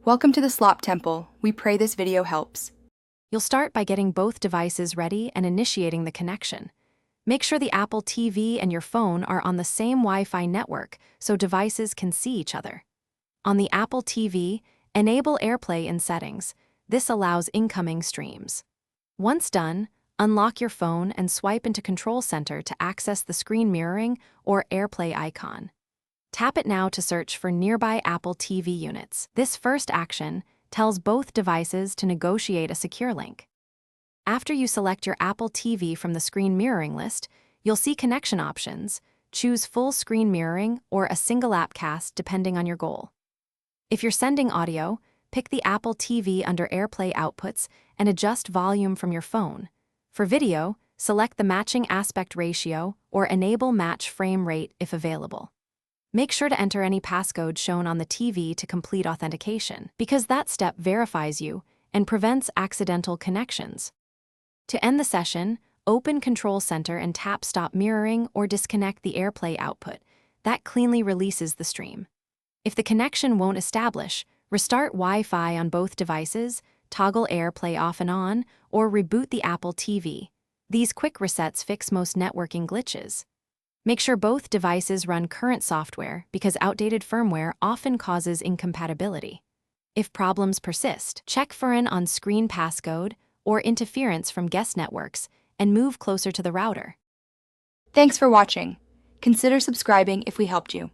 Welcome to the Slop Temple. We pray this video helps. You'll start by getting both devices ready and initiating the connection. Make sure the Apple TV and your phone are on the same Wi-Fi network so devices can see each other. On the Apple TV, enable AirPlay in settings. This allows incoming streams. Once done, unlock your phone and swipe into Control Center to access the screen mirroring or AirPlay icon. Tap it now to search for nearby Apple TV units. This first action tells both devices to negotiate a secure link. After you select your Apple TV from the screen mirroring list, you'll see connection options. Choose full screen mirroring or a single app cast depending on your goal. If you're sending audio, pick the Apple TV under AirPlay outputs and adjust volume from your phone. For video, select the matching aspect ratio or enable match frame rate if available. Make sure to enter any passcode shown on the TV to complete authentication, because that step verifies you and prevents accidental connections. To end the session, open Control Center and tap Stop Mirroring or disconnect the AirPlay output. That cleanly releases the stream. If the connection won't establish, restart Wi-Fi on both devices, toggle AirPlay off and on, or reboot the Apple TV. These quick resets fix most networking glitches. Make sure both devices run current software because outdated firmware often causes incompatibility. If problems persist, check for an on-screen passcode or interference from guest networks and move closer to the router. Thanks for watching. Consider subscribing if we helped you.